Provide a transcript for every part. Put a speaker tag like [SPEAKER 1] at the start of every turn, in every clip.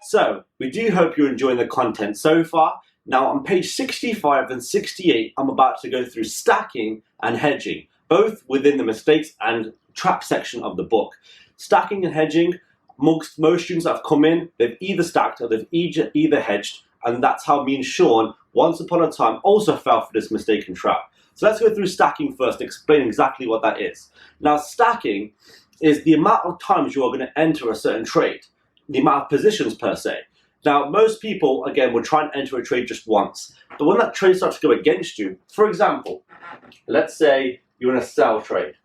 [SPEAKER 1] So, we do hope you're enjoying the content so far. Now, on page 65 and 68, I'm about to go through stacking and hedging, both within the mistakes and trap section of the book. Stacking and hedging, most students that have come in, they've either stacked or they've either hedged, and that's how me and Sean, once upon a time, also fell for this mistake and trap. So let's go through stacking first, explain exactly what that is. Now, stacking is the amount of times you are going to enter a certain trade, the amount of positions per se. Now, most people, again, will try and enter a trade just once. But when that trade starts to go against you, for example, let's say you're in a sell trade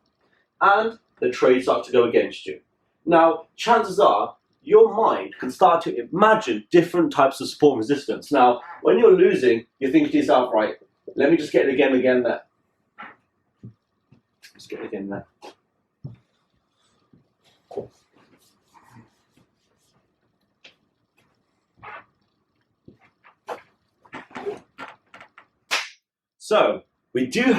[SPEAKER 1] and the trade starts to go against you. Now, chances are your mind can start to imagine different types of support and resistance. Now, when you're losing, you're thinking to yourself, right, let me just get it again there. Let's get it again there. So, we do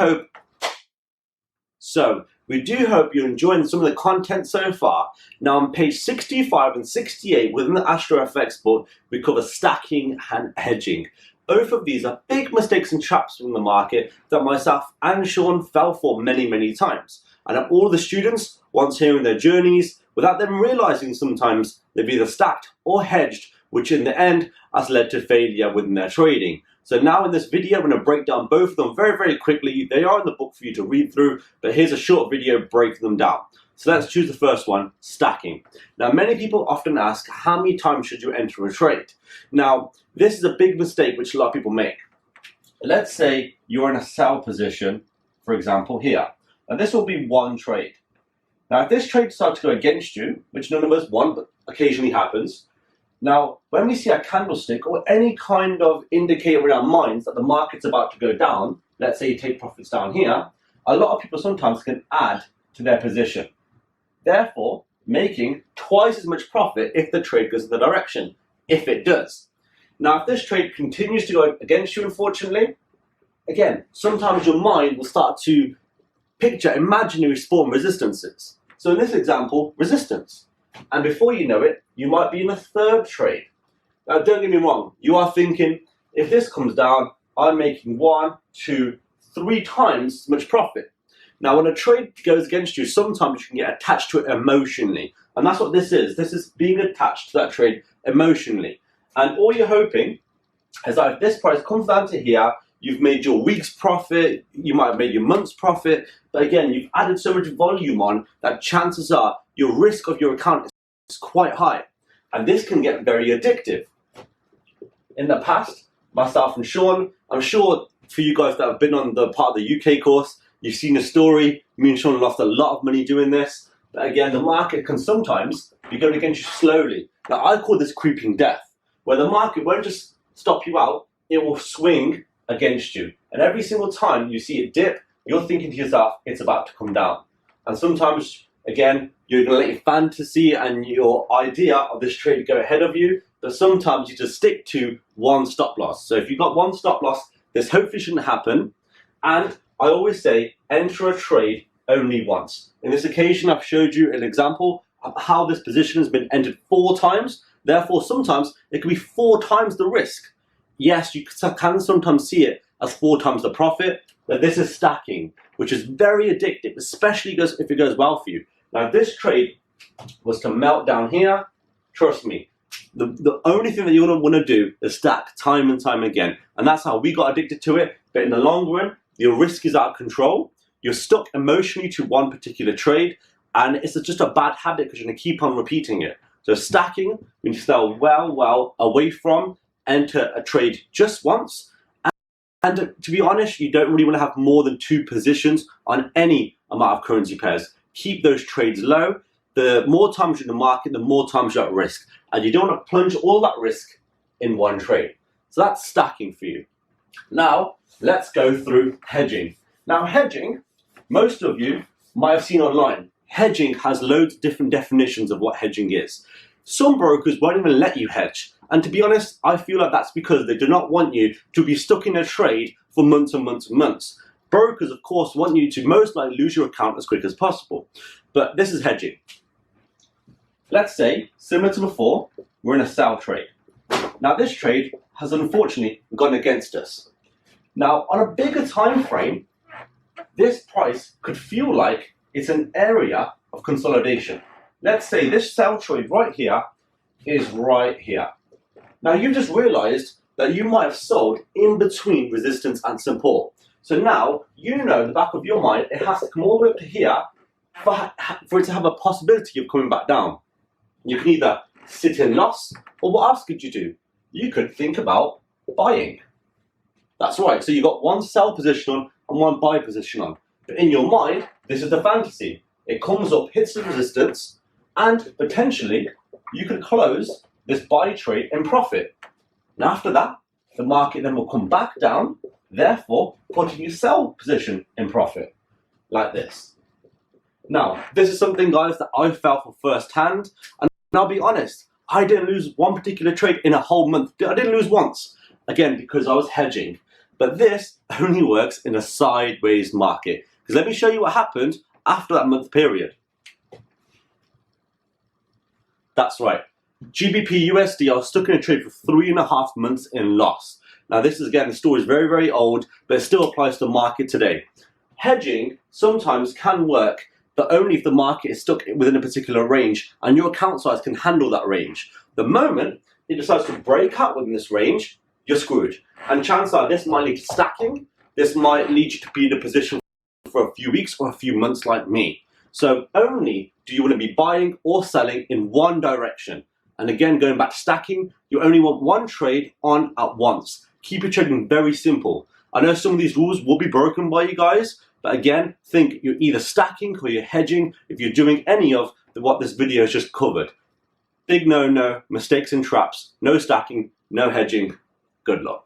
[SPEAKER 1] hope you're enjoying some of the content so far. Now, on page 65 and 68 within the Astro FX book, we cover stacking and hedging. Both of these are big mistakes and traps in the market that myself and Sean fell for many, many times. And all the students, once hearing their journeys, without them realizing sometimes they've either stacked or hedged, which in the end has led to failure within their trading. So now in this video, I'm going to break down both of them very, very quickly. They are in the book for you to read through, but here's a short video breaking them down. So let's choose the first one, stacking. Now, many people often ask, how many times should you enter a trade? Now, this is a big mistake which a lot of people make. Let's say you're in a sell position, for example, here. Now, this will be one trade. Now, if this trade starts to go against you, which none of us want, but occasionally happens, now, when we see a candlestick or any kind of indicator in our minds that the market's about to go down, let's say you take profits down here, a lot of people sometimes can add to their position, therefore making twice as much profit if the trade goes in the direction, if it does. Now, if this trade continues to go against you, unfortunately, again, sometimes your mind will start to picture imaginary support and resistances. So in this example, resistance. And before you know it, you might be in a third trade. Now, don't get me wrong. You are thinking, if this comes down, I'm making 1, 2, 3 times as much profit. Now, when a trade goes against you, sometimes you can get attached to it emotionally. And that's what this is. This is being attached to that trade emotionally. And all you're hoping is that if this price comes down to here, you've made your week's profit, you might have made your month's profit, but again, you've added so much volume on that chances are your risk of your account is quite high. And this can get very addictive. In the past, myself and Sean, I'm sure for you guys that have been on the part of the UK course, you've seen the story. Me and Sean lost a lot of money doing this. But again, the market can sometimes be going against you slowly. Now, I call this creeping death, where the market won't just stop you out, it will swing against you. And every single time you see it dip, you're thinking to yourself, it's about to come down. And sometimes, again, you're going to let your fantasy and your idea of this trade go ahead of you, but sometimes you just stick to one stop loss. So if you've got one stop loss, this hopefully shouldn't happen. And I always say, enter a trade only once. In this occasion, I've showed you an example of how this position has been entered 4 times. Therefore, sometimes it can be 4 times the risk. Yes, you can sometimes see it as 4 times the profit, but this is stacking, which is very addictive, especially if it goes well for you. Now, if this trade was to melt down here, trust me, the only thing that you're going to want to do is stack time and time again. And that's how we got addicted to it. But in the long run, your risk is out of control. You're stuck emotionally to one particular trade, and it's just a bad habit because you're going to keep on repeating it. So stacking, we need to stay well away from, enter a trade just once. And to be honest, you don't really want to have more than 2 positions on any amount of currency pairs. Keep those trades low. The more times you're in the market, the more times you're at risk. And you don't want to plunge all that risk in one trade. So that's stacking for you. Now, let's go through hedging. Now, hedging, most of you might have seen online. Hedging has loads of different definitions of what hedging is. Some brokers won't even let you hedge. And to be honest, I feel like that's because they do not want you to be stuck in a trade for months and months and months. Brokers, of course, want you to most likely lose your account as quick as possible. But this is hedging. Let's say, similar to before, we're in a sell trade. Now this trade has unfortunately gone against us. Now on a bigger time frame, this price could feel like it's an area of consolidation. Let's say this sell trade right here is right here. Now you just realized that you might have sold in between resistance and support. So now you know in the back of your mind it has to come all the way up to here for it to have a possibility of coming back down. You can either sit in loss, or what else could you do? You could think about buying. That's right, so you got one sell position on and one buy position on. But in your mind, this is the fantasy. It comes up, hits the resistance, and potentially you could close this buy trade in profit. And after that, the market then will come back down, therefore putting your sell position in profit, like this. Now, this is something, guys, that I felt for first hand, and I'll be honest, I didn't lose one particular trade in a whole month. I didn't lose once, again, because I was hedging. But this only works in a sideways market. Because let me show you what happened after that month period. That's right. GBP USD, I was stuck in a trade for 3.5 months in loss. Now this is, again, the story is very, very old, but it still applies to the market today. Hedging sometimes can work, but only if the market is stuck within a particular range and your account size can handle that range. The moment it decides to break out within this range, you're screwed. And chances are this might lead to stacking, this might lead you to be in a position for a few weeks or a few months like me. So only do you want to be buying or selling in one direction. And again, going back to stacking, you only want one trade on at once. Keep your trading very simple. I know some of these rules will be broken by you guys, but again, think you're either stacking or you're hedging if you're doing any of what this video has just covered. Big no-no, mistakes and traps, no stacking, no hedging. Good luck.